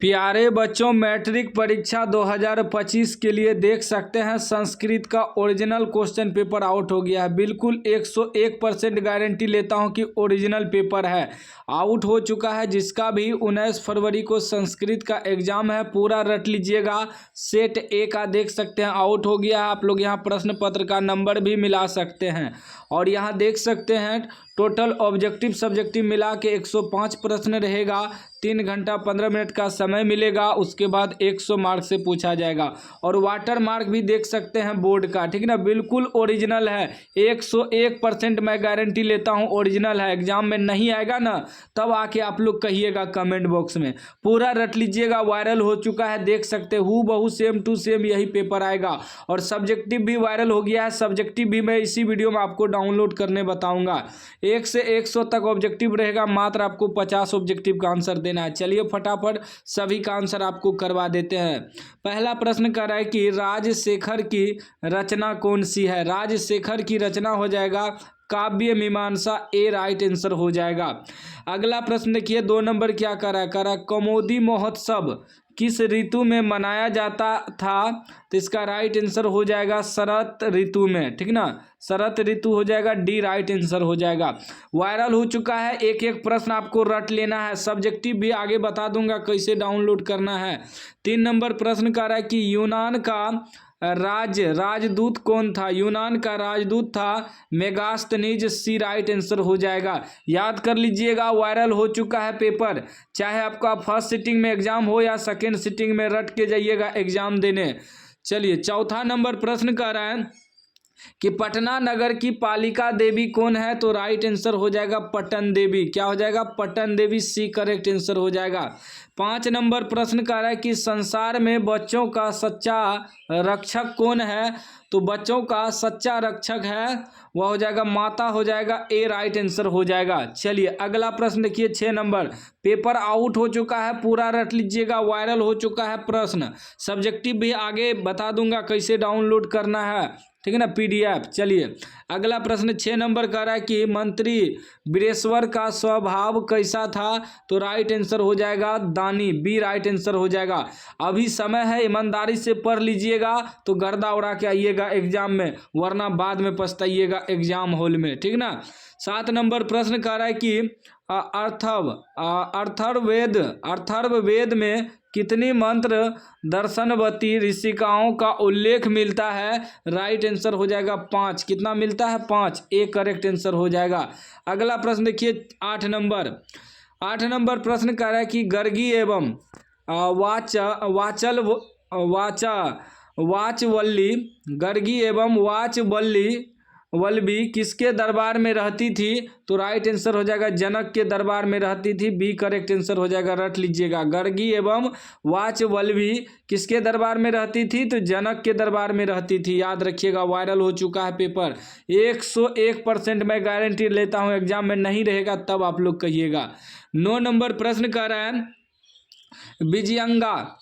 प्यारे बच्चों, मैट्रिक परीक्षा 2025 के लिए देख सकते हैं संस्कृत का ओरिजिनल क्वेश्चन पेपर आउट हो गया है। बिल्कुल 101% गारंटी लेता हूं कि ओरिजिनल पेपर है, आउट हो चुका है। जिसका भी 19 फरवरी को संस्कृत का एग्जाम है पूरा रट लीजिएगा। सेट ए का देख सकते हैं आउट हो गया है। आप लोग यहाँ प्रश्न पत्र का नंबर भी मिला सकते हैं और यहाँ देख सकते हैं टोटल ऑब्जेक्टिव सब्जेक्टिव मिला के 105 प्रश्न रहेगा। 3 घंटा 15 मिनट का समय मिलेगा। उसके बाद 100 मार्क से पूछा जाएगा और वाटर मार्क भी देख सकते हैं बोर्ड का, ठीक ना। बिल्कुल ओरिजिनल है, 101% मैं गारंटी लेता हूं ओरिजिनल है। एग्जाम में नहीं आएगा ना तब आके आप लोग कहिएगा कमेंट बॉक्स में। पूरा रट लीजिएगा, वायरल हो चुका है, देख सकते हूँ बहु सेम टू सेम यही पेपर आएगा। और सब्जेक्टिव भी वायरल हो गया है, सब्जेक्टिव भी मैं इसी वीडियो में आपको डाउनलोड करने बताऊंगा। 1 से 100 तक ऑब्जेक्टिव रहेगा, मात्र आपको 50 ऑब्जेक्टिव का आंसर देना है। चलिए फटाफट सभी का आंसर आपको करवा देते हैं। पहला प्रश्न कर रहा है कि राजशेखर की रचना कौन सी है। राजशेखर की रचना हो जाएगा काव्य मीमांसा, ए राइट आंसर हो जाएगा। अगला प्रश्न देखिए 2 नंबर क्या कर रहा है, कौमुदी महोत्सव किस ऋतु में मनाया जाता था। तो इसका राइट आंसर हो जाएगा शरत ऋतु में, ठीक ना। शरत ऋतु हो जाएगा, डी राइट आंसर हो जाएगा। वायरल हो चुका है, एक एक प्रश्न आपको रट लेना है। सब्जेक्टिव भी आगे बता दूंगा कैसे डाउनलोड करना है। 3 नंबर प्रश्न कर रहा है कि यूनान का राजदूत कौन था। यूनान का राजदूत था मेगास्थनीज, सी राइट आंसर हो जाएगा। याद कर लीजिएगा, वायरल हो चुका है पेपर। चाहे आपका फर्स्ट सिटिंग में एग्जाम हो या सेकेंड सिटिंग में, रट के जाइएगा एग्जाम देने। चलिए चौथा नंबर प्रश्न कर रहा है कि पटना नगर की पालिका देवी कौन है। तो राइट आंसर हो जाएगा पटन देवी। क्या हो जाएगा, Patan Devi, C correct answer हो जाएगा। 5 नंबर प्रश्न कर रहा है कि संसार में बच्चों का सच्चा रक्षक कौन है। तो बच्चों का सच्चा रक्षक है वह हो जाएगा माता, हो जाएगा, ए राइट आंसर हो जाएगा। चलिए अगला प्रश्न देखिए 6 नंबर। पेपर आउट हो चुका है, पूरा रट लीजिएगा, वायरल हो चुका है प्रश्न। सब्जेक्टिव भी आगे बता दूंगा कैसे डाउनलोड करना है, ठीक है ना, पीडीएफ। चलिए अगला प्रश्न 6 नंबर कर रहा है कि मंत्री वीरेश्वर का स्वभाव कैसा था। तो राइट आंसर हो जाएगा दानी, बी राइट आंसर हो जाएगा। अभी समय है, ईमानदारी से पढ़ लीजिएगा तो गर्दा उड़ा के आइएगा एग्जाम में, वरना बाद में पछताइएगा एग्जाम हॉल में, ठीक ना। 7 नंबर प्रश्न कर रहा है कि अथर्ववेद में कितनी मंत्र दर्शनवती ऋषिकाओं का उल्लेख मिलता है। राइट आंसर हो जाएगा 5। कितना मिलता है, 5, ए करेक्ट आंसर हो जाएगा। अगला प्रश्न देखिए 8 नंबर प्रश्न कर रहा है कि गर्गी एवं वाचवल्ली, गर्गी एवं वल्लभी किसके दरबार में रहती थी। तो राइट आंसर हो जाएगा जनक के दरबार में रहती थी, बी करेक्ट आंसर हो जाएगा। रट लीजिएगा, गर्गी एवं वाचवल्लभी किसके दरबार में रहती थी। तो जनक के दरबार में रहती थी, याद रखिएगा। वायरल हो चुका है पेपर, 101% मैं गारंटी लेता हूं। एग्जाम में नहीं रहेगा तब आप लोग कहिएगा। 9 नंबर प्रश्न कर रहा है विजयंगा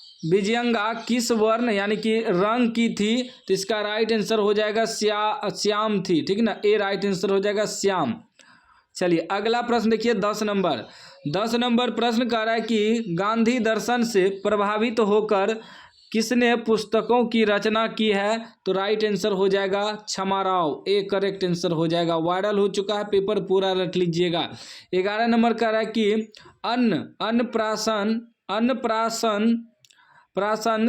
किस वर्ण यानी कि रंग की थी। तो इसका राइट आंसर हो जाएगा श्याम थी, ठीक ना, ए राइट आंसर हो जाएगा श्याम। चलिए अगला प्रश्न देखिए 10 नंबर प्रश्न कर रहा है कि गांधी दर्शन से प्रभावित होकर किसने पुस्तकों की रचना की है। तो राइट आंसर हो जाएगा छमाराव, ए करेक्ट आंसर हो जाएगा। वायरल हो चुका है पेपर, पूरा रट लीजिएगा। 11 नंबर कह रहा है कि अन्नप्राशन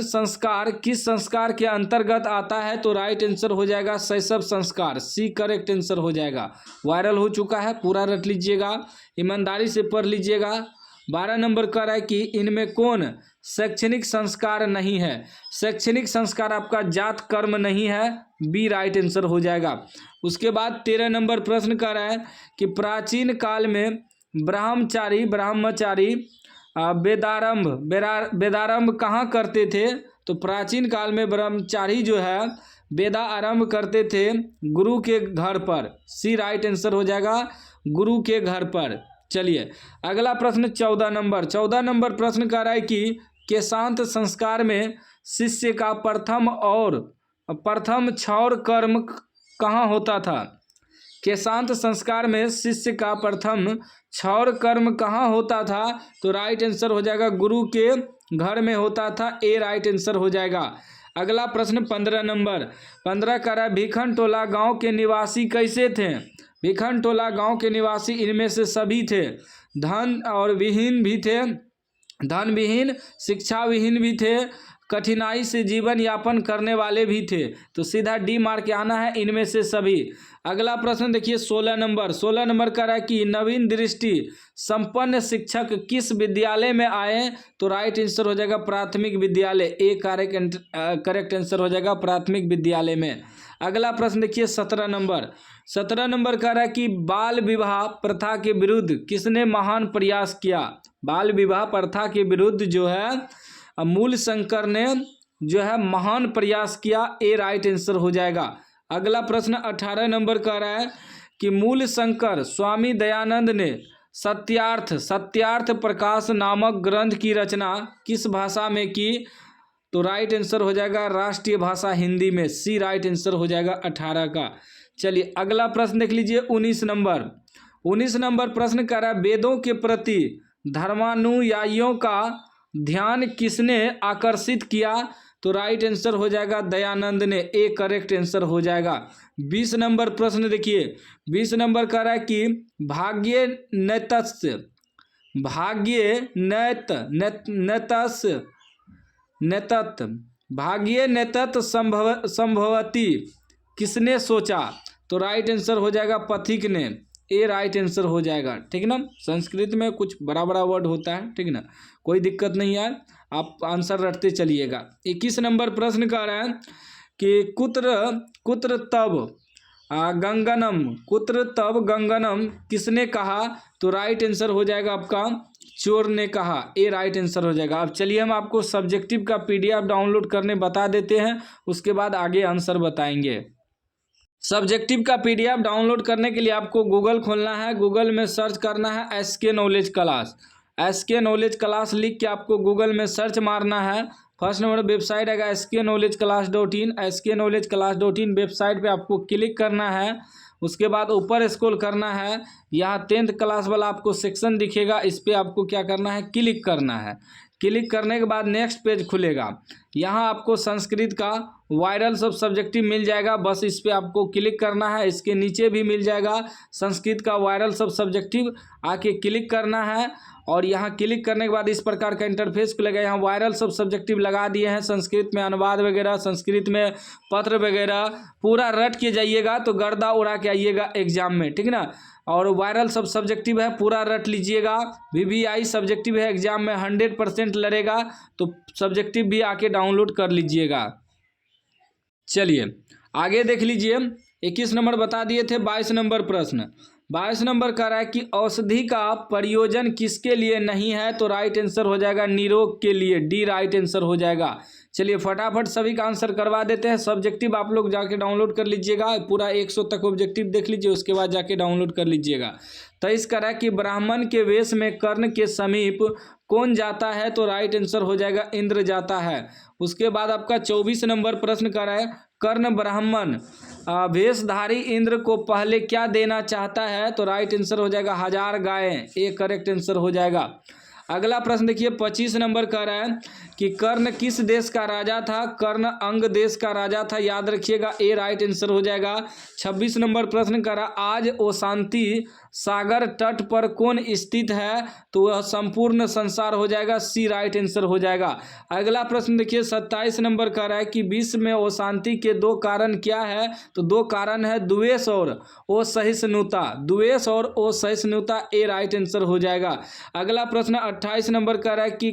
संस्कार किस संस्कार के अंतर्गत आता है। तो राइट आंसर हो जाएगा शैशव संस्कार, सी करेक्ट आंसर हो जाएगा। वायरल हो चुका है, पूरा रट लीजिएगा, ईमानदारी से पढ़ लीजिएगा। 12 नंबर कह रहा है कि इनमें कौन शैक्षणिक संस्कार नहीं है। शैक्षणिक संस्कार आपका जात कर्म नहीं है, बी राइट आंसर हो जाएगा। उसके बाद 13 नंबर प्रश्न कह रहा है कि प्राचीन काल में ब्रह्मचारी वेदारंभ कहाँ करते थे। तो प्राचीन काल में ब्रह्मचारी जो है वेदा आरंभ करते थे गुरु के घर पर, सी राइट आंसर हो जाएगा, गुरु के घर पर। चलिए अगला प्रश्न 14 नंबर प्रश्न कह रहा है कि केशांत संस्कार में शिष्य का प्रथम क्षौर कर्म कहाँ होता था। केशांत संस्कार में शिष्य का प्रथम क्षौर कर्म कहाँ होता था। तो राइट आंसर हो जाएगा गुरु के घर में होता था, ए राइट आंसर हो जाएगा। अगला प्रश्न 15 नंबर 15 कह रहा है भिखनटोला गांव के निवासी कैसे थे? भिखनटोला गांव के निवासी इनमें से सभी थे, धन और विहीन भी थे, धन विहीन, शिक्षा विहीन भी थे, कठिनाई से जीवन यापन करने वाले भी थे। तो सीधा डी मार्क आना है, इनमें से सभी। अगला प्रश्न देखिए 16 नंबर कह रहा है कि नवीन दृष्टि संपन्न शिक्षक किस विद्यालय में आए? तो राइट आंसर हो जाएगा प्राथमिक विद्यालय, ए करेक्ट आंसर हो जाएगा प्राथमिक विद्यालय में। अगला प्रश्न देखिए 17 नंबर कह रहा है कि बाल विवाह प्रथा के विरुद्ध किसने महान प्रयास किया? बाल विवाह प्रथा के विरुद्ध जो है मूल शंकर ने जो है महान प्रयास किया, ए राइट आंसर हो जाएगा। अगला प्रश्न 18 नंबर कह रहा है कि मूल शंकर स्वामी दयानंद ने सत्यार्थ प्रकाश नामक ग्रंथ की रचना किस भाषा में की? तो राइट आंसर हो जाएगा राष्ट्रीय भाषा हिंदी में, सी राइट आंसर हो जाएगा 18 का। चलिए अगला प्रश्न देख लीजिए 19 नंबर प्रश्न कह रहा है वेदों के प्रति धर्मानुयायियों का ध्यान किसने आकर्षित किया? तो राइट आंसर हो जाएगा दयानंद ने, ए करेक्ट आंसर हो जाएगा। 20 नंबर प्रश्न देखिए 20 नंबर कह रहा है कि भाग्ये नेतत् संभवती किसने सोचा? तो राइट आंसर हो जाएगा पथिक ने, ए राइट आंसर हो जाएगा। ठीक ना, संस्कृत में कुछ बड़ा वर्ड होता है, ठीक ना, कोई दिक्कत नहीं यार, आप आंसर रटते चलिएगा। 21 नंबर प्रश्न कह रहा है कि कुत्र तब गंगनम किसने कहा? तो राइट आंसर हो जाएगा आपका चोर ने कहा, ए राइट आंसर हो जाएगा। अब चलिए हम आपको सब्जेक्टिव का पीडीएफ डाउनलोड करने बता देते हैं, उसके बाद आगे आंसर बताएंगे। सब्जेक्टिव का पीडीएफ डाउनलोड करने के लिए आपको गूगल खोलना है, गूगल में सर्च करना है एसके नॉलेज क्लास लिख के आपको गूगल में सर्च मारना है। फर्स्ट नंबर वेबसाइट आएगा sknowledgeclass.in वेबसाइट पे आपको क्लिक करना है। उसके बाद ऊपर स्क्रॉल करना है, यहाँ 10th क्लास वाला आपको सेक्शन दिखेगा, इस पर आपको क्या करना है, क्लिक करना है। क्लिक करने के बाद नेक्स्ट पेज खुलेगा, यहाँ आपको संस्कृत का वायरल सब सब्जेक्टिव मिल जाएगा, बस इस पर आपको क्लिक करना है। इसके नीचे भी मिल जाएगा संस्कृत का वायरल सब सब्जेक्टिव, आके क्लिक करना है और यहाँ क्लिक करने के बाद इस प्रकार का इंटरफेस खुलेगा। यहाँ वायरल सब सब्जेक्टिव लगा दिए हैं, संस्कृत में अनुवाद वगैरह, संस्कृत में पत्र वगैरह, पूरा रट के जाइएगा तो गर्दा उड़ा के आइएगा एग्जाम में, ठीक ना। और वायरल सब सब्जेक्टिव है, पूरा रट लीजिएगा। VVI सब्जेक्टिव है, एग्जाम में 100% लड़ेगा, तो सब्जेक्टिव भी आके डाउनलोड कर लीजिएगा। चलिए आगे देख लीजिए, 21 नंबर बता दिए थे। 22 नंबर प्रश्न 22 नंबर कह रहा है कि औषधि का प्रयोजन किसके लिए नहीं है? तो राइट आंसर हो जाएगा निरोग के लिए, डी राइट आंसर हो जाएगा। चलिए फटाफट सभी का आंसर करवा देते हैं। सब्जेक्टिव आप लोग जाके डाउनलोड कर लीजिएगा, पूरा 100 तक ऑब्जेक्टिव देख लीजिए, उसके बाद जाके डाउनलोड कर लीजिएगा। 23 कह रहा है कि ब्राह्मण के वेश में कर्ण के समीप कौन जाता है? तो राइट आंसर हो जाएगा इंद्र जाता है। उसके बाद आपका 24 नंबर प्रश्न कर रहा है कर्ण ब्राह्मण वेशधारी इंद्र को पहले क्या देना चाहता है? तो राइट आंसर हो जाएगा 1000 गायें, ए करेक्ट आंसर हो जाएगा। अगला प्रश्न देखिए 25 नंबर कह रहा है कि कर्ण किस देश का राजा था? कर्ण अंग देश का राजा था, याद रखिएगा, ए राइट आंसर हो जाएगा। 26 नंबर प्रश्न कह रहा आज ओशांति सागर तट पर कौन स्थित है? तो वह संपूर्ण संसार हो जाएगा, सी राइट आंसर हो जाएगा। अगला प्रश्न देखिए 27 नंबर कह रहा है कि विश्व में अशांति के 2 कारण क्या है? तो 2 कारण है द्वेष और असहिष्णुता, द्वेष और असहिष्णुता, ए राइट आंसर हो जाएगा। अगला प्रश्न 28 नंबर कह रहा है कि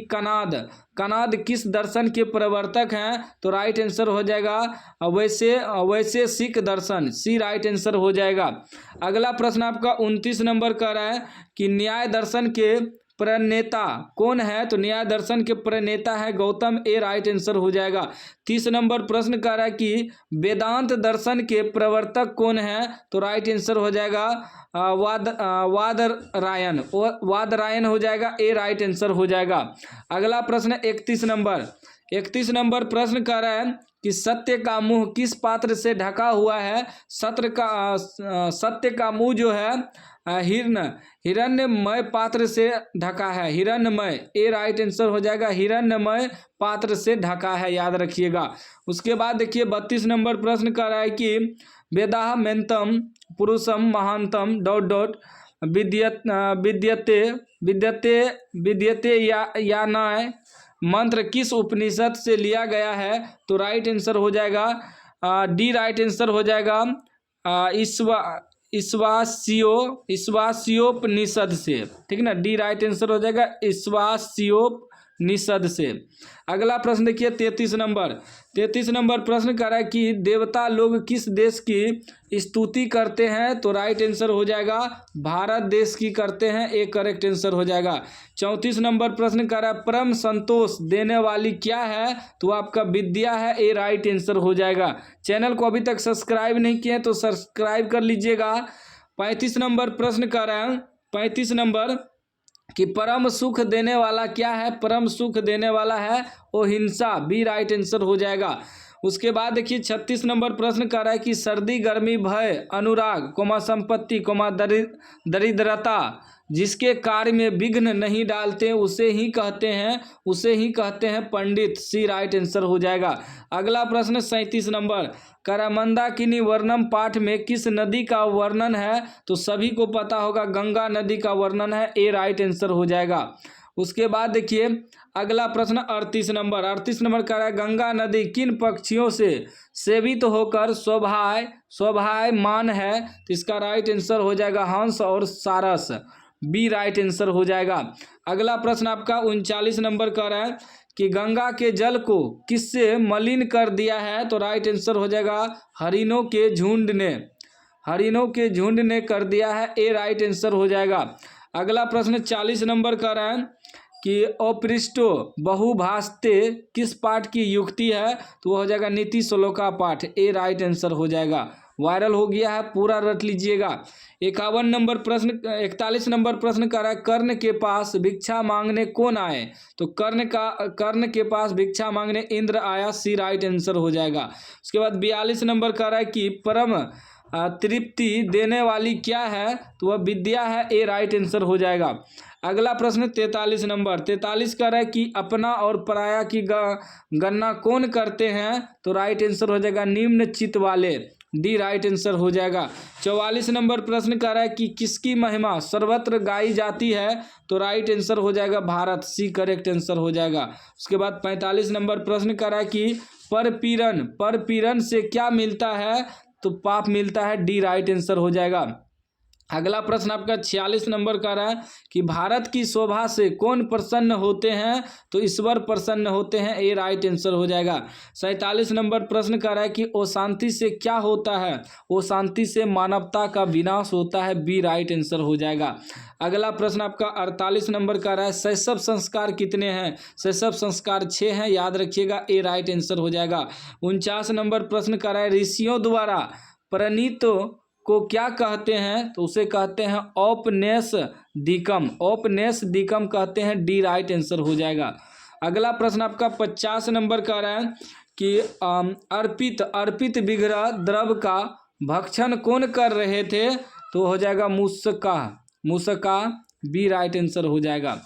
कनाद किस दर्शन के प्रवर्तक हैं? तो राइट आंसर हो जाएगा वैशेषिक दर्शन, सी राइट आंसर हो जाएगा। अगला प्रश्न आपका 29 नंबर कह रहा है कि न्याय दर्शन के प्रणेता कौन है? तो न्याय दर्शन के प्रणेता है गौतम, ए राइट आंसर हो जाएगा। 30 नंबर प्रश्न कह रहा है कि वेदांत दर्शन के प्रवर्तक कौन है? तो राइट आंसर हो जाएगा वादरायण हो जाएगा, ए राइट आंसर हो जाएगा। अगला प्रश्न 31 नंबर प्रश्न कह रहा है कि सत्य का मुंह किस पात्र से ढका हुआ है? सत्य का मुंह जो है हिरण्यमय पात्र से ढका है। हिरण्यमय, ए राइट आंसर हो जाएगा। हिरण्यमय पात्र से ढका है, याद रखिएगा। उसके बाद देखिए 32 नंबर प्रश्न कर रहा है कि वेदाः मेन्तम पुरुषम महांतम डॉट डॉट विद्यते विद्यते विद्यते या न मंत्र किस उपनिषद से लिया गया है? तो राइट आंसर हो जाएगा डी राइट आंसर हो जाएगा ईश्वास्योपनिषद से, ठीक है ना। डी राइट आंसर हो जाएगा ईश्वास्योपनिषद से। अगला प्रश्न देखिए 33 नंबर प्रश्न कर रहा है कि देवता लोग किस देश की स्तुति करते हैं? तो राइट आंसर हो जाएगा भारत देश की करते हैं, एक करेक्ट आंसर हो जाएगा। 34 नंबर प्रश्न कर रहा है परम संतोष देने वाली क्या है? तो आपका विद्या है, ए राइट आंसर हो जाएगा। चैनल को अभी तक सब्सक्राइब नहीं किए तो सब्सक्राइब कर लीजिएगा। 35 नंबर प्रश्न कर रहा है 35 नंबर कि परम सुख देने वाला क्या है? परम सुख देने वाला है अहिंसा, बी राइट आंसर हो जाएगा। उसके बाद देखिए 36 नंबर प्रश्न कर रहा है कि सर्दी गर्मी भय अनुराग संपत्ति दरिद्रता जिसके कार्य में विघ्न नहीं डालते उसे ही कहते हैं पंडित, सी राइट आंसर हो जाएगा। अगला प्रश्न 37 नंबर मंदाकिनी वर्णम पाठ में किस नदी का वर्णन है? तो सभी को पता होगा गंगा नदी का वर्णन है, ए राइट आंसर हो जाएगा। उसके बाद देखिए अगला प्रश्न 38 नंबर कह रहा है गंगा नदी किन पक्षियों से सेवित होकर शोभायमान है? तो इसका राइट आंसर हो जाएगा हंस और सारस, बी राइट आंसर हो जाएगा। अगला प्रश्न आपका 39 नंबर कह रहा है कि गंगा के जल को किससे मलिन कर दिया है? तो राइट आंसर हो जाएगा हरिणों के झुंड ने कर दिया है, ए राइट आंसर हो जाएगा। अगला प्रश्न 40 नंबर कह रहा है कि अपृष्टो बहुभाषते किस पाठ की युक्ति है? तो वो हो जाएगा नीति श्लोका पाठ, ए राइट आंसर हो जाएगा। वायरल हो गया है, पूरा रट लीजिएगा। 41 नंबर प्रश्न 41 नंबर प्रश्न कर रहा है कर्ण के पास भिक्षा मांगने कौन आए? तो कर्ण के पास भिक्षा मांगने इंद्र आया, सी राइट आंसर हो जाएगा। उसके बाद 42 नंबर कर रहा है कि परम तृप्ति देने वाली क्या है? तो वह विद्या है, ए राइट आंसर हो जाएगा। अगला प्रश्न 43 नंबर 43 कर रहा है कि अपना और पराया की गणना कौन करते हैं? तो राइट आंसर हो जाएगा निम्न चित्त वाले, डी राइट आंसर हो जाएगा। 44 नंबर प्रश्न कर रहा है कि किसकी महिमा सर्वत्र गाई जाती है? तो राइट आंसर हो जाएगा भारत, सी करेक्ट आंसर हो जाएगा। उसके बाद 45 नंबर प्रश्न कर रहा है कि परपीड़न से क्या मिलता है? तो पाप मिलता है, डी राइट आंसर हो जाएगा। अगला प्रश्न आपका 46 नंबर का रहा है कि भारत की शोभा से कौन प्रसन्न होते हैं? तो ईश्वर प्रसन्न होते हैं, ए राइट आंसर हो जाएगा। 47 नंबर प्रश्न का रहा है कि अशांति से क्या होता है? अशांति से मानवता का विनाश होता है, बी राइट आंसर हो जाएगा। अगला प्रश्न आपका 48 नंबर का रहा है शैशव संस्कार कितने हैं? शैशव संस्कार 6 हैं, याद रखिएगा, ए राइट आंसर हो जाएगा। 49 नंबर प्रश्न का रहा है ऋषियों द्वारा प्रणीत को क्या कहते हैं? तो उसे कहते हैं औपनिषदिकम कहते हैं, डी राइट आंसर हो जाएगा। अगला प्रश्न आपका 50 नंबर का रहा है कि अर्पित विग्रह द्रव का भक्षण कौन कर रहे थे? तो हो जाएगा मूसका, बी राइट आंसर हो जाएगा।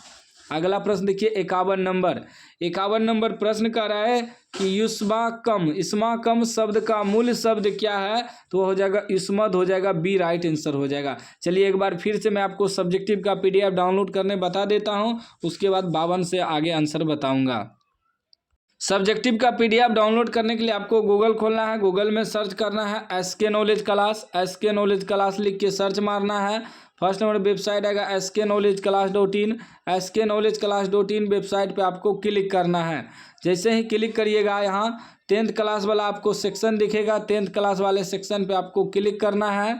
अगला प्रश्न देखिए 51 नंबर प्रश्न कर रहा है कि युष्माकम शब्द का मूल शब्द क्या है? तो हो जाएगा युष्मद हो जाएगा, बी राइट आंसर हो जाएगा। चलिए एक बार फिर से मैं आपको सब्जेक्टिव का PDF डाउनलोड करने बता देता हूं, उसके बाद 52 से आगे आंसर बताऊंगा। सब्जेक्टिव का PDF डाउनलोड करने के लिए आपको गूगल खोलना है, गूगल में सर्च करना है SK नॉलेज क्लास लिख के सर्च मारना है। फर्स्ट नंबर वेबसाइट आएगा sknowledgeclass.in, sknowledgeclass.in वेबसाइट पे आपको क्लिक करना है। जैसे ही क्लिक करिएगा यहाँ 10th क्लास वाला आपको सेक्शन दिखेगा, 10th क्लास वाले सेक्शन पे आपको क्लिक करना है।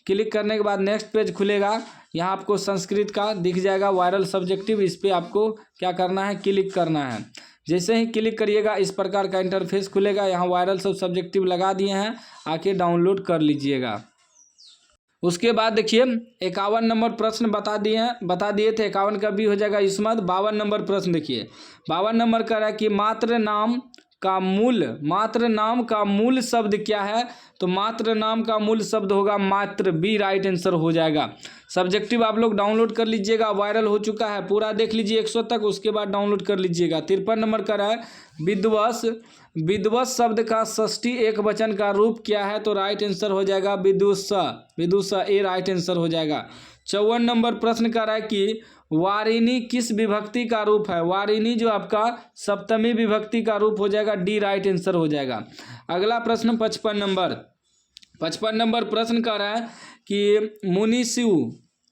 क्लिक करने के बाद नेक्स्ट पेज खुलेगा, यहाँ आपको संस्कृत का दिख जाएगा वायरल सब्जेक्टिव, इस पर आपको क्या करना है, क्लिक करना है। जैसे ही क्लिक करिएगा इस प्रकार का इंटरफेस खुलेगा, यहाँ वायरल सब सब्जेक्टिव लगा दिए हैं, आके डाउनलोड कर लीजिएगा। उसके बाद देखिए 51 नंबर प्रश्न बता दिए थे, 51 का भी हो जाएगा युष्मद। 52 नंबर प्रश्न देखिए, 52 नंबर कह रहा है कि मात्र नाम का मूल, मात्र नाम का मूल शब्द क्या है? तो मात्र नाम का मूल शब्द होगा मात्र, बी राइट आंसर हो जाएगा। सब्जेक्टिव आप लोग डाउनलोड कर लीजिएगा, वायरल हो चुका है, पूरा देख लीजिए 100 तक, उसके बाद डाउनलोड कर लीजिएगा। 53 नंबर का है विध्वंस। विध्वंस शब्द का षष्ठी एक वचन का रूप क्या है? तो राइट आंसर हो जाएगा विदुषा, विदुषा, ए राइट आंसर हो जाएगा। 54 नंबर प्रश्न कर रहा है कि वारिणी किस विभक्ति का रूप है? वारिणी जो आपका सप्तमी विभक्ति का रूप हो जाएगा, डी राइट आंसर हो जाएगा। अगला प्रश्न 55 नंबर प्रश्न कर रहा है कि मुनिषु,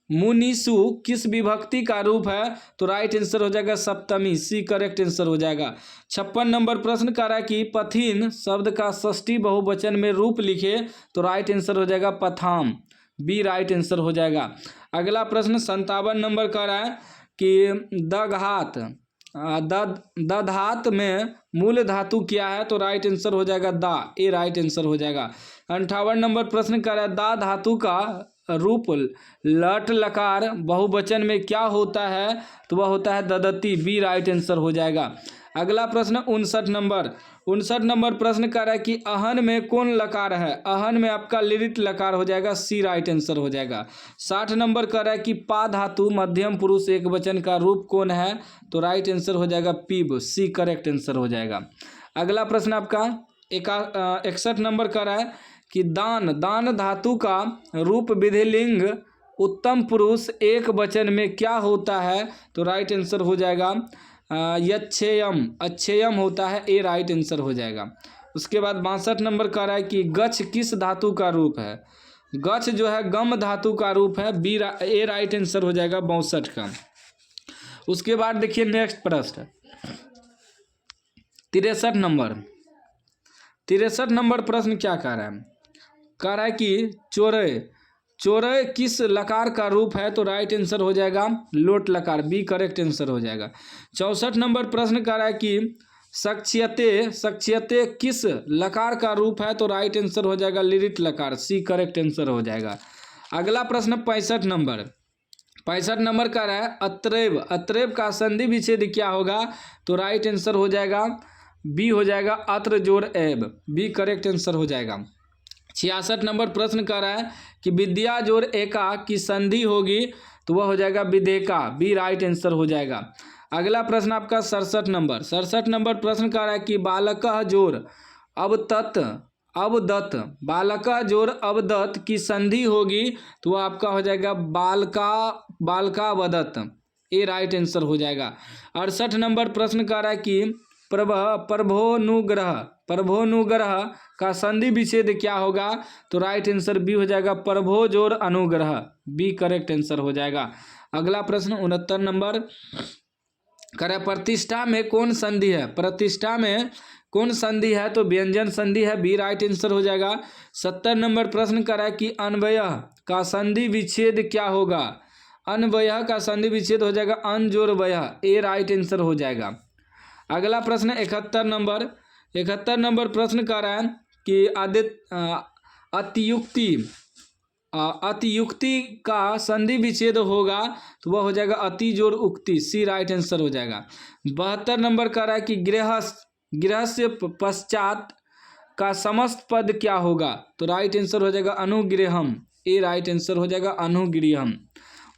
मुनिषु किस विभक्ति का रूप है? तो राइट आंसर हो जाएगा सप्तमी, सी करेक्ट आंसर हो जाएगा। 56 नंबर प्रश्न कर रहा है कि पथिन शब्द का षष्ठी बहुवचन में रूप लिखे, तो राइट आंसर हो जाएगा पथाम, बी राइट आंसर हो जाएगा। अगला प्रश्न 57 नंबर का रहा है कि दघात, दधात में मूल धातु क्या है? तो राइट आंसर हो जाएगा दा, ए राइट आंसर हो जाएगा। 58 नंबर प्रश्न कर रहा है दा धातु का रूप लट लकार बहुवचन में क्या होता है? तो वह होता है ददती, बी राइट आंसर हो जाएगा। अगला प्रश्न 59 नंबर प्रश्न कर रहा है कि अहन में कौन लकार है? अहन में आपका लिरिट लकार हो जाएगा, सी राइट आंसर हो जाएगा। 60 नंबर कर रहा है कि पा धातु मध्यम पुरुष एक वचन का रूप कौन है? तो राइट आंसर हो जाएगा पीब, सी करेक्ट आंसर हो जाएगा। अगला प्रश्न आपका 61 नंबर कर रहा है कि दान, दान धातु का रूप विधिलिंग उत्तम पुरुष एक वचन में क्या होता है? तो राइट आंसर हो जाएगा यच्छेयम, अच्छेयम होता है, ए राइट आंसर हो जाएगा। उसके बाद 62 नंबर कह रहा है कि गच्छ किस धातु का रूप है? गच्छ जो है गम धातु का रूप है, बी ए राइट आंसर हो जाएगा 62 का। उसके बाद देखिए नेक्स्ट प्रश्न 63 नंबर प्रश्न क्या कह रहा है? कह रहा है कि चोरय, चोरय किस लकार का रूप है? तो राइट आंसर हो जाएगा लोट लकार, बी करेक्ट आंसर हो जाएगा। 64 नंबर प्रश्न कर रहा है कि सक्षयते, सक्षयते किस लकार का रूप है? तो राइट आंसर हो जाएगा लिरिट लकार, सी करेक्ट आंसर हो जाएगा। अगला प्रश्न 65 नंबर का है अत्रैव, अत्रैव का संधि विच्छेद क्या होगा? तो राइट आंसर हो जाएगा बी हो जाएगा अत्र जोर एब, बी करेक्ट आंसर हो जाएगा। 66 नंबर प्रश्न कर रहा है कि विद्या जोर एका की संधि होगी, तो वह हो जाएगा विदेका, बी राइट आंसर हो जाएगा। अगला प्रश्न आपका 67 नंबर प्रश्न कर रहा है कि बालकः जोर अवतत, अवदत्त, बालकः जोर अवदत्त की संधि होगी, तो वह आपका हो जाएगा बालका, बालकावदत्त, ए राइट आंसर हो जाएगा। 68 नंबर प्रश्न कर रहा है कि प्रभोनुग्रह, प्रभोनुग्रह का संधि विच्छेद क्या होगा? तो राइट आंसर बी हो जाएगा प्रभो जोर अनुग्रह, बी करेक्ट आंसर हो जाएगा। अगला प्रश्न 69 नंबर करे प्रतिष्ठा में कौन संधि है? प्रतिष्ठा में कौन संधि है? तो व्यंजन संधि है, बी राइट आंसर हो जाएगा। 70 नंबर प्रश्न करा कि अन्वयः का संधि विच्छेद क्या होगा? अन्वयः का संधि विच्छेद हो जाएगा अन जोर वयः, ए राइट आंसर हो जाएगा। अगला प्रश्न 71 नंबर प्रश्न कर रहा है कि अतियुक्ति, अतियुक्ति का संधि विच्छेद होगा, तो वह हो जाएगा अति जोर उक्ति, सी राइट आंसर हो जाएगा। 72 नंबर कर रहा है कि गृहस्थ, गृहस्य पश्चात का समस्त पद क्या होगा? तो राइट आंसर हो जाएगा अनुगृहम, ए राइट आंसर हो जाएगा अनुगृहम।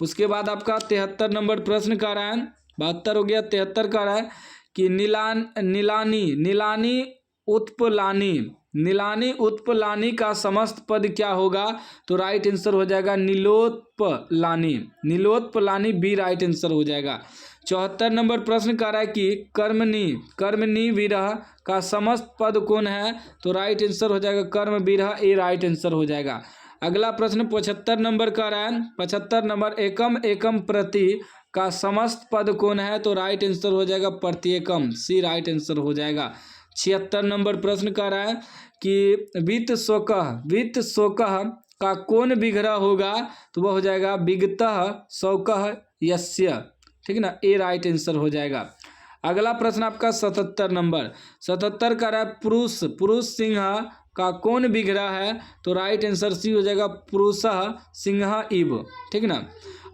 उसके बाद आपका 73 नंबर प्रश्न कर रहा है, 72 हो गया, 73 कर रहा है कि नीलानी, नीलानी उत्पलानी, नीलानी उत्पलानी का समस्त पद क्या होगा? तो राइट आंसर हो जाएगा नीलोत्पलानी, नीलोत्पलानी, बी राइट आंसर हो जाएगा। 74 नंबर प्रश्न कर रहा है कि कर्मणी, कर्मणी विरह का समस्त पद कौन है? तो राइट आंसर हो जाएगा कर्म विरह, ए राइट आंसर हो जाएगा। अगला प्रश्न 75 नंबर का रहा है, 75 नंबर एकम एकम प्रति का समस्त पद कौन है? तो राइट आंसर हो जाएगा प्रत्येकम, सी राइट आंसर हो जाएगा। 76 नंबर प्रश्न का रहा है कि वित्त शोकः, वित्त शोकः का कौन विग्रह होगा? तो वह हो जाएगा विगतः शोकः यस्य, ठीक है ना, ए राइट आंसर हो जाएगा। अगला प्रश्न आपका 77 नंबर, 77 का रहा है पुरुष, पुरुष सिंह का कौन विग्रह है? तो राइट आंसर सी हो जाएगा पुरुषः सिंह इव, ठीक ना।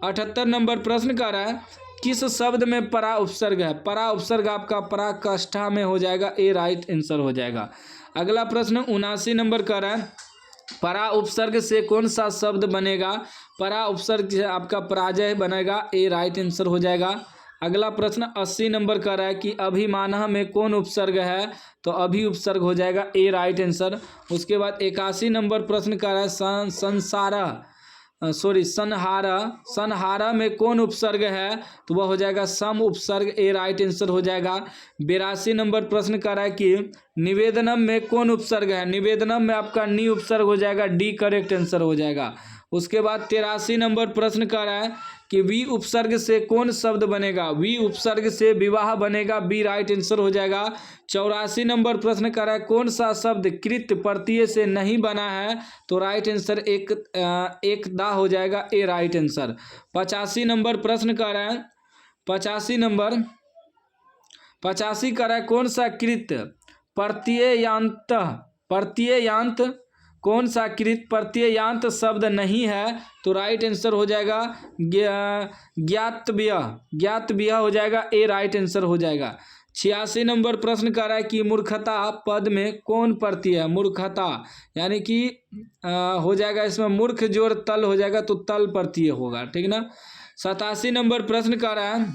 78 नंबर प्रश्न का रहा है किस शब्द में परा उपसर्ग है? परा उपसर्ग आपका पराकाष्ठा में हो जाएगा, ए राइट आंसर हो जाएगा। अगला प्रश्न 79 नंबर का है, परा उपसर्ग से कौन सा शब्द बनेगा? परा उपसर्ग से आपका पराजय बनेगा, ए राइट आंसर हो जाएगा। अगला प्रश्न 80 नंबर का है कि अभिमानः में कौन उपसर्ग है? तो अभी उपसर्ग हो जाएगा, ए राइट आंसर। उसके बाद 81 नंबर प्रश्न का है संहारा, संहारा में कौन उपसर्ग है? तो वह हो जाएगा सम उपसर्ग, ए राइट आंसर हो जाएगा। 82 नंबर प्रश्न कर रहा है कि निवेदनम में कौन उपसर्ग है? निवेदनम में आपका नी उपसर्ग हो जाएगा, डी करेक्ट आंसर हो जाएगा। उसके बाद 83 नंबर प्रश्न कर रहा है कि वी उपसर्ग से कौन शब्द बनेगा? वी उपसर्ग से विवाह बनेगा, बी राइट आंसर हो जाएगा। 84 नंबर प्रश्न कर रहा है कौन सा शब्द कृत प्रत्यय से नहीं बना है? तो राइट आंसर एक दा हो जाएगा, ए राइट आंसर। 85 नंबर प्रश्न कर रहा है 85 कर रहा है कौन सा कृत प्रत्ययांत कौन सा कृत प्रत्ययांत शब्द नहीं है? तो राइट आंसर हो जाएगा ज्ञातव्य हो जाएगा, ए राइट आंसर हो जाएगा। 86 नंबर प्रश्न कर रहा है कि मूर्खता पद में कौन प्रत्यय है? मूर्खता यानी कि हो जाएगा इसमें मूर्ख जोड़ तल हो जाएगा, तो तल प्रत्यय होगा, ठीक ना। 87 नंबर प्रश्न कर रहा है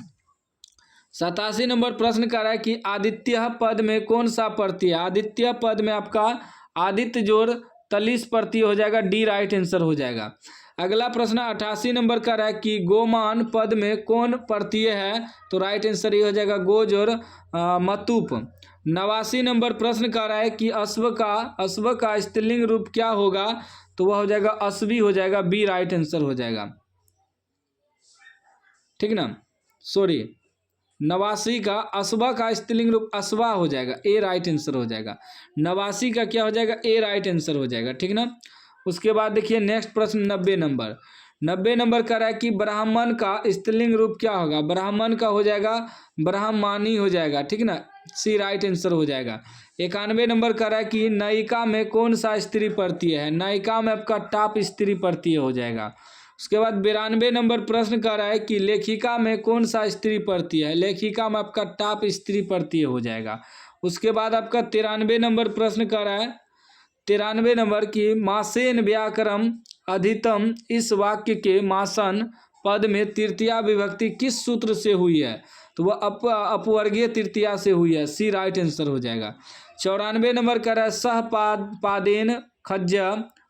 87 नंबर प्रश्न कर रहा है कि आदित्य पद में कौन सा प्रत्यय? आदित्य पद में आपका आदित्य जोड़ तलिस प्रत्यय हो जाएगा, डी राइट आंसर हो जाएगा। अगला प्रश्न 88 नंबर का है कि गोमान पद में कौन प्रत्यय है? तो राइट आंसर ये हो जाएगा गो जोड़ मतुप। 89 नंबर प्रश्न का है कि अश्व का स्त्रीलिंग रूप क्या होगा? तो वह हो जाएगा अश्वी हो जाएगा, बी राइट आंसर हो जाएगा, ठीक ना। 89 का अश्वा का स्त्रीलिंग रूप अश्वा हो जाएगा, ए राइट आंसर हो जाएगा। 89 का क्या हो जाएगा? ए राइट आंसर हो जाएगा, ठीक ना। उसके बाद देखिए नेक्स्ट प्रश्न 90 नंबर का है कि ब्राह्मण का स्त्रीलिंग रूप क्या होगा? ब्राह्मण का हो जाएगा ब्राह्मणी हो जाएगा, ठीक ना, सी राइट आंसर हो जाएगा। 91 नंबर का है कि नायिका में कौन सा स्त्री प्रत्यय है? नायिका में आपका टाप स्त्री प्रत्यय हो जाएगा। उसके बाद 92 नंबर प्रश्न कर रहा है कि लेखिका में कौन सा स्त्री प्रत्यय है? लेखिका में आपका टाप स्त्री प्रत्यय हो जाएगा। उसके बाद आपका 93 नंबर प्रश्न कर रहा है 93 नंबर की मासेन व्याकरम अधितम इस वाक्य के मासन पद में तृतीया विभक्ति किस सूत्र से हुई है? तो वह अपवर्गीय तृतीया से हुई है, सी राइट आंसर हो जाएगा। 94 नंबर कर रहा है सह पादेन खज्ज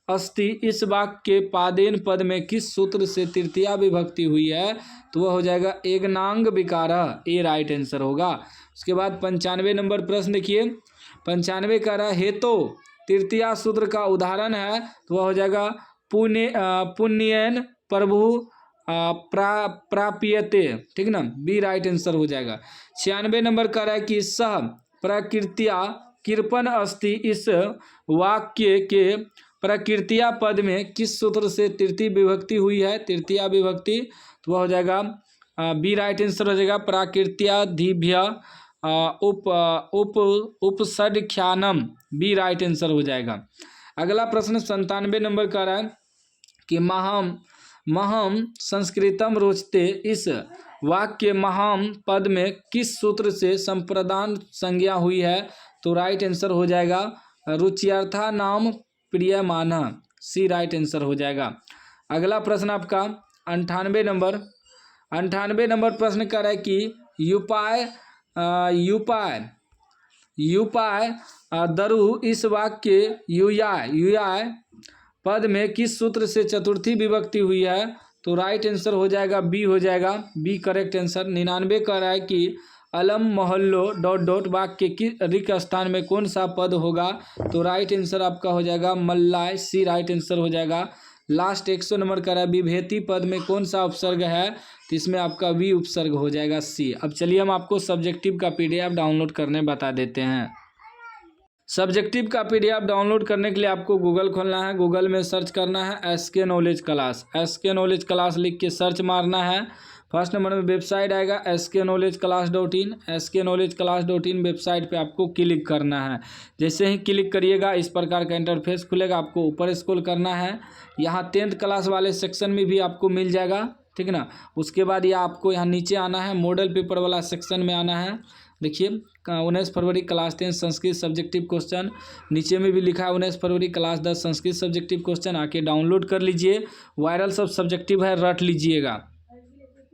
अस्ति इस वाक्य के पादेन पद में किस सूत्र से तृतीया विभक्ति हुई है? तो वह हो जाएगा एगनांग विकार, ए राइट आंसर होगा। उसके बाद 95 नंबर प्रश्न देखिए 95 का रहा हेतो तृतीया सूत्र का उदाहरण है, तो वह हो जाएगा पुण्यन प्रभु प्राप्यते, ठीक ना, बी राइट आंसर हो जाएगा। 96 नंबर का रहा है कि सह प्रकृतिया कृपण अस्ति इस वाक्य के प्रकृतिया पद में किस सूत्र से तृतीय विभक्ति हुई है? तृतीया विभक्ति, तो वह हो जाएगा बी राइट आंसर हो जाएगा प्राकृत्याधिभ्य उपसंख्यानम, बी राइट आंसर हो जाएगा। अगला प्रश्न 97 नंबर का रहा है कि महम संस्कृतम रोचते इस वाक्य महम पद में किस सूत्र से संप्रदान संज्ञा हुई है? तो राइट आंसर हो जाएगा रुच्यर्था नाम प्रियमान, सी राइट आंसर हो जाएगा। अगला प्रश्न आपका 98 नंबर प्रश्न कर रहा है कि युपाय दरु इस वाक्य युयाय पद में किस सूत्र से चतुर्थी विभक्ति हुई है? तो राइट आंसर हो जाएगा बी हो जाएगा, बी करेक्ट आंसर। 99 कह रहा है कि अलम मोहल्लो ... वाक्य की रिक्त स्थान में कौन सा पद होगा? तो राइट आंसर आपका हो जाएगा मल्लाय, सी राइट आंसर हो जाएगा। लास्ट 100 नंबर का रहा है विभेति पद में कौन सा उपसर्ग है? तो इसमें आपका वी उपसर्ग हो जाएगा, सी। अब चलिए हम आपको सब्जेक्टिव का PDF डाउनलोड करने बता देते हैं। सब्जेक्टिव का PDF डाउनलोड करने के लिए आपको गूगल खोलना है, गूगल में सर्च करना है SK नॉलेज क्लास लिख के सर्च मारना है। फर्स्ट नंबर में वेबसाइट आएगा sknowledgeclass.in, sknowledgeclass.in वेबसाइट पे आपको क्लिक करना है। जैसे ही क्लिक करिएगा इस प्रकार का इंटरफेस खुलेगा, आपको ऊपर स्क्रॉल करना है। यहाँ 10th क्लास वाले सेक्शन में भी आपको मिल जाएगा, ठीक है ना। उसके बाद ये आपको यहाँ नीचे आना है, मॉडल पेपर वाला सेक्शन में आना है। देखिए 19 फरवरी क्लास 10 संस्कृत सब्जेक्टिव क्वेश्चन, नीचे में भी लिखा है 19 फरवरी क्लास 10 संस्कृत सब्जेक्टिव क्वेश्चन। आके डाउनलोड कर लीजिए, वायरल सब सब्जेक्टिव है, रट लीजिएगा।